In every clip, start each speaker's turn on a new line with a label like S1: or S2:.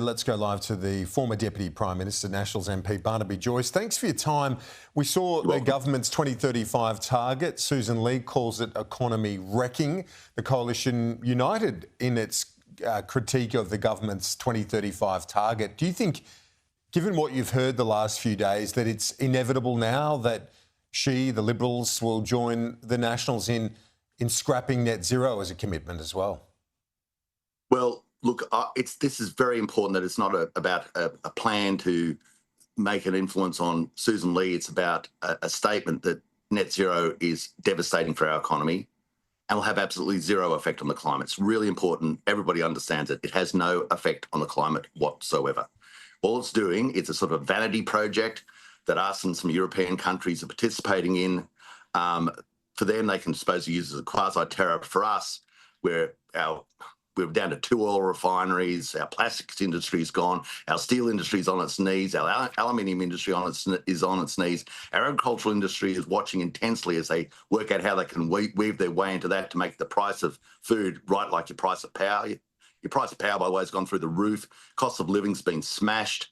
S1: Let's go live to the former Deputy Prime Minister, Nationals MP Barnaby Joyce. Thanks for your time. We saw the government's 2035 target. Susan Lee calls it economy wrecking. The Coalition united in its critique of the government's 2035 target. Do you think, given what you've heard the last few days, that it's inevitable now that the Liberals, will join the Nationals in scrapping net zero as a commitment as well?
S2: Well, look, this is very important that it's not about a plan to make an influence on Susan Lee. It's about a statement that net zero is devastating for our economy and will have absolutely zero effect on the climate. It's really important. Everybody understands it. It has no effect on the climate whatsoever. All it's doing, it's a sort of vanity project that us and some European countries are participating in. For them, they can suppose use it as a quasi-tariff. For us, we're down to 2 oil refineries, our plastics industry is gone, our steel industry is on its knees, our aluminium industry is on its knees. Our agricultural industry is watching intensely as they work out how they can weave their way into that to make the price of food right like your price of power. Your price of power, by the way, has gone through the roof. Cost of living's been smashed.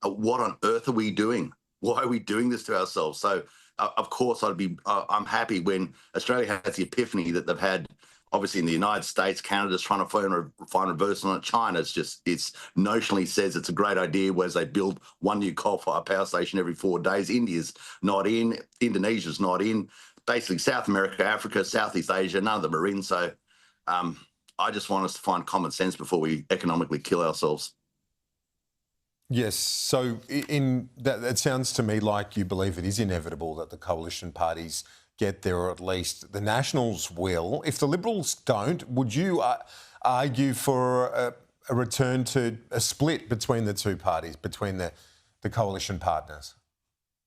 S2: What on earth are we doing? Why are we doing this to ourselves? So, of course, I'm happy when Australia has the epiphany that they've had. Obviously, in the United States, Canada's trying to find reversal on it. China, it's notionally says it's a great idea, whereas they build one new coal-fired power station every 4 days. India's not in. Indonesia's not in. Basically, South America, Africa, Southeast Asia, none of them are in. So I just want us to find common sense before we economically kill ourselves.
S1: Yes. So it sounds to me like you believe it is inevitable that the coalition parties get there, or at least the Nationals will. If the Liberals don't, would you argue for a return to a split between the two parties, between the coalition partners?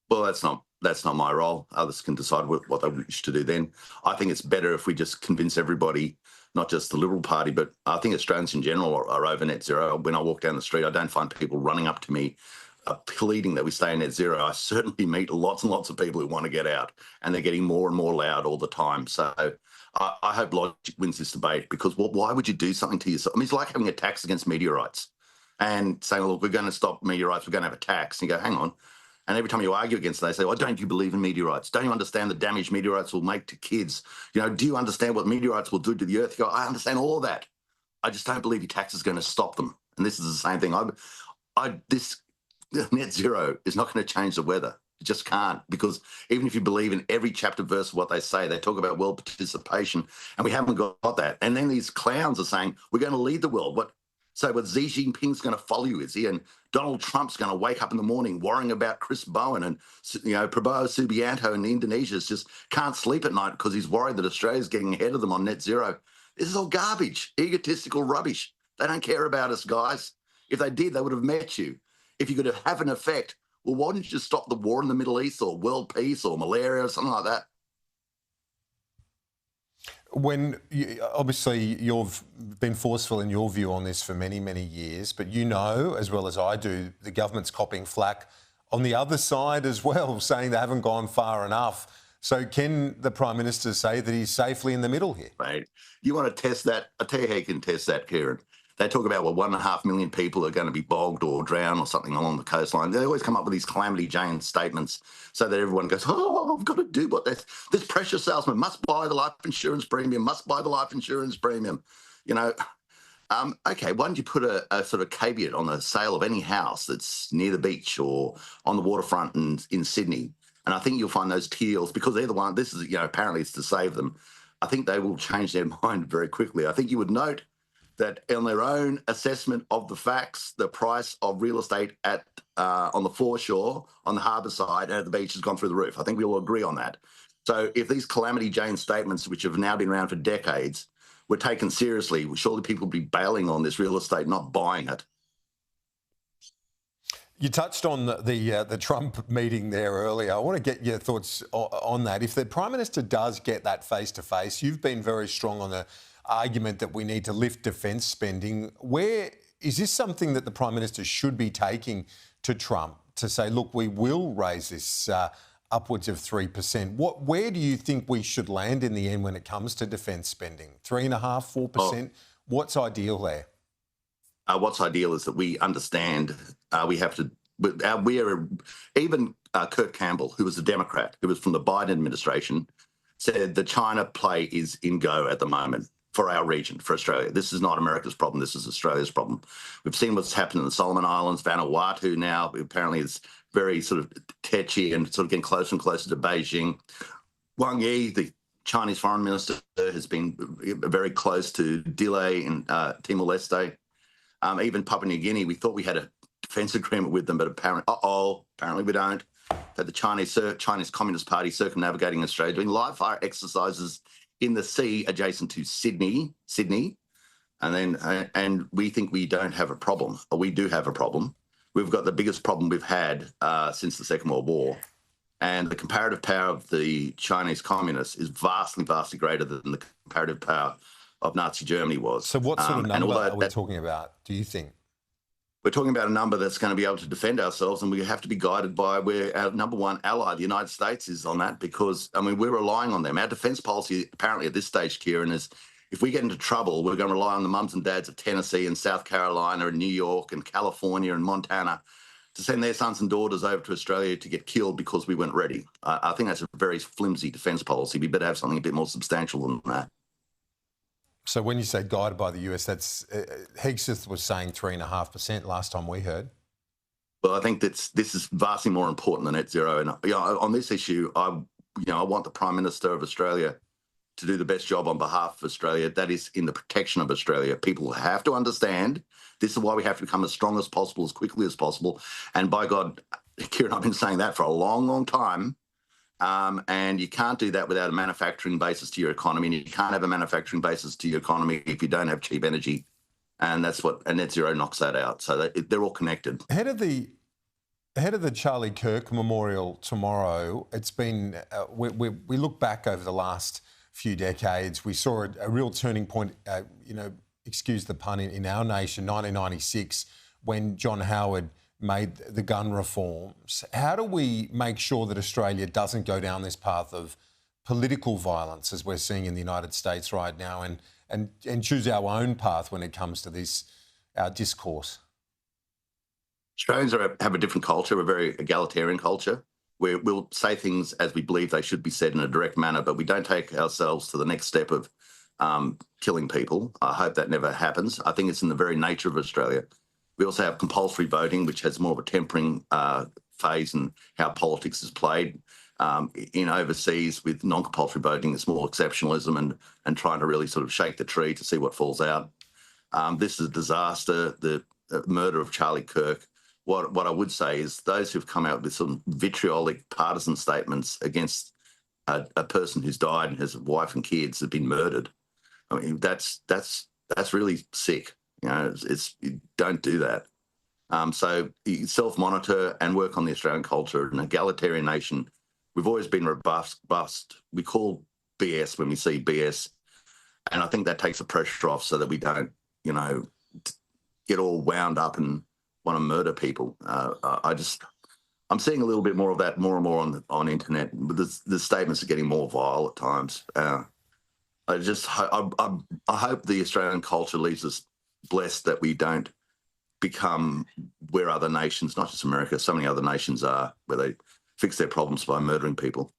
S2: Well, that's not my role. Others can decide what they wish to do then. I think it's better if we just convince everybody, not just the Liberal Party, but I think Australians in general are over net zero. When I walk down the street, I don't find people running up to me pleading that we stay in net zero. I certainly meet lots and lots of people who want to get out, and they're getting more and more loud all the time. So I hope logic wins this debate, because why would you do something to yourself? I mean, it's like having a tax against meteorites and saying, look, we're going to stop meteorites, we're going to have a tax. And you go, hang on. And every time you argue against it, they say, well, don't you believe in meteorites? Don't you understand the damage meteorites will make to kids? Do you understand what meteorites will do to the earth? You go, I understand all of that. I just don't believe your tax is going to stop them. And this is the same thing. This net zero is not going to change the weather. It just can't, because even if you believe in every chapter verse of what they say, they talk about world participation, and we haven't got that. And then these clowns are saying, we're going to lead the world. What Xi Jinping's going to follow you, is he? And Donald Trump's going to wake up in the morning worrying about Chris Bowen, and Prabowo Subianto in Indonesia just can't sleep at night because he's worried that Australia's getting ahead of them on net zero. This is all garbage, egotistical rubbish. They don't care about us, guys. If they did, they would have met you. If you could have an effect, well, why didn't you just stop the war in the Middle East, or world peace, or malaria, or something like that?
S1: Obviously, you've been forceful in your view on this for many, many years, but as well as I do, the government's copping flack on the other side as well, saying they haven't gone far enough. So can the Prime Minister say that he's safely in the middle here?
S2: Mate, you want to test that? I'll tell you how you can test that, Kieran. They talk about, 1.5 million people are going to be bogged or drowned or something along the coastline. They always come up with these Calamity Jane statements so that everyone goes, oh, I've got to do what this precious salesman must buy the life insurance premium, must buy the life insurance premium. Okay, why don't you put a sort of caveat on the sale of any house that's near the beach or on the waterfront in Sydney? And I think you'll find those teals, because they're the one, this is, apparently it's to save them. I think they will change their mind very quickly. I think you would note that on their own assessment of the facts, the price of real estate on the foreshore, on the harbour side, and at the beach has gone through the roof. I think we all agree on that. So if these Calamity Jane statements, which have now been around for decades, were taken seriously, surely people would be bailing on this real estate, not buying it.
S1: You touched on the Trump meeting there earlier. I want to get your thoughts on that. If the Prime Minister does get that face-to-face, you've been very strong on the argument that we need to lift defence spending. Is this something that the Prime Minister should be taking to Trump to say, look, we will raise this upwards of 3%? Where do you think we should land in the end when it comes to defence spending? 3.5%, 4%? What's ideal there?
S2: What's ideal is that we understand we have to. We are even Kurt Campbell, who was a Democrat, who was from the Biden administration, said the China play is in go at the moment for our region, for Australia. This is not America's problem. This is Australia's problem. We've seen what's happened in the Solomon Islands. Vanuatu now apparently is very sort of tetchy and sort of getting closer and closer to Beijing. Wang Yi, the Chinese foreign minister, has been very close to Dile in Timor-Leste. Even Papua New Guinea, we thought we had a defence agreement with them, but apparently we don't. Had the Chinese Communist Party circumnavigating Australia, doing live fire exercises in the sea adjacent to Sydney, and we think we don't have a problem. Or we do have a problem. We've got the biggest problem we've had since the Second World War. And the comparative power of the Chinese communists is vastly, vastly greater than the comparative power of Nazi Germany was.
S1: So what sort of number are we talking about, do you think?
S2: We're talking about a number that's going to be able to defend ourselves, and we have to be guided by where our number one ally, the United States, is on that, because, I mean, we're relying on them. Our defence policy, apparently at this stage, Kieran, is if we get into trouble, we're going to rely on the mums and dads of Tennessee and South Carolina and New York and California and Montana to send their sons and daughters over to Australia to get killed because we weren't ready. I think that's a very flimsy defence policy. We better have something a bit more substantial than that.
S1: So when you say guided by the US, that's Hegseth was saying 3.5% last time we heard.
S2: Well, I think this is vastly more important than net zero. And on this issue, I want the Prime Minister of Australia to do the best job on behalf of Australia. That is in the protection of Australia. People have to understand this is why we have to become as strong as possible, as quickly as possible. And by God, Kieran, I've been saying that for a long, long time. And you can't do that without a manufacturing basis to your economy. And you can't have a manufacturing basis to your economy if you don't have cheap energy. And that's what a net zero knocks that out. So they're all connected.
S1: Ahead of the Charlie Kirk Memorial tomorrow, it's been we look back over the last few decades. We saw a real turning point. Excuse the pun, in our nation, 1996, when John Howard made the gun reforms. How do we make sure that Australia doesn't go down this path of political violence, as we're seeing in the United States right now, and choose our own path when it comes to this, our discourse?
S2: Australians have a different culture, a very egalitarian culture, where we'll say things as we believe they should be said in a direct manner, but we don't take ourselves to the next step of killing people. I hope that never happens. I think it's in the very nature of Australia. We also have compulsory voting, which has more of a tempering phase in how politics is played. In overseas, with non-compulsory voting, it's more exceptionalism and trying to really sort of shake the tree to see what falls out. This is a disaster, the murder of Charlie Kirk. What I would say is those who've come out with some vitriolic partisan statements against a person who's died and has a wife and kids have been murdered. I mean, that's really sick. You don't do that. So you self-monitor and work on the Australian culture. An egalitarian nation, we've always been robust. We call BS when we see BS. And I think that takes the pressure off so that we don't, get all wound up and want to murder people. I'm seeing a little bit more of that more and more on the internet. The statements are getting more vile at times. I hope the Australian culture leaves us blessed that we don't become where other nations, not just America, so many other nations are, where they fix their problems by murdering people.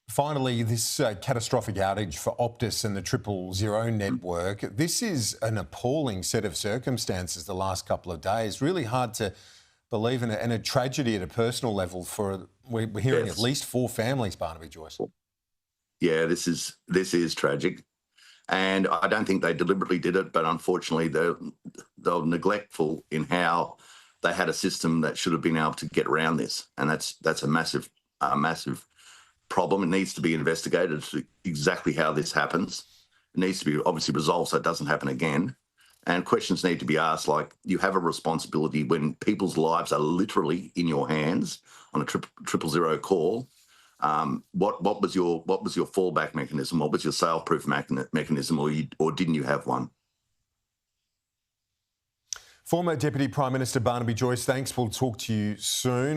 S1: Finally, this catastrophic outage for Optus and the 000 network, this is an appalling set of circumstances the last couple of days. Really hard to believe in, and a tragedy at a personal level we're hearing at least 4 families, Barnaby Joyce.
S2: Yeah, this is tragic. And I don't think they deliberately did it, but unfortunately they were neglectful in how they had a system that should have been able to get around this. And that's a massive problem. It needs to be investigated to exactly how this happens. It needs to be obviously resolved so it doesn't happen again. And questions need to be asked, like, you have a responsibility when people's lives are literally in your hands on a 000 call. What was your fallback mechanism? What was your sale-proof mechanism, or didn't you have one?
S1: Former Deputy Prime Minister Barnaby Joyce, thanks. We'll talk to you soon.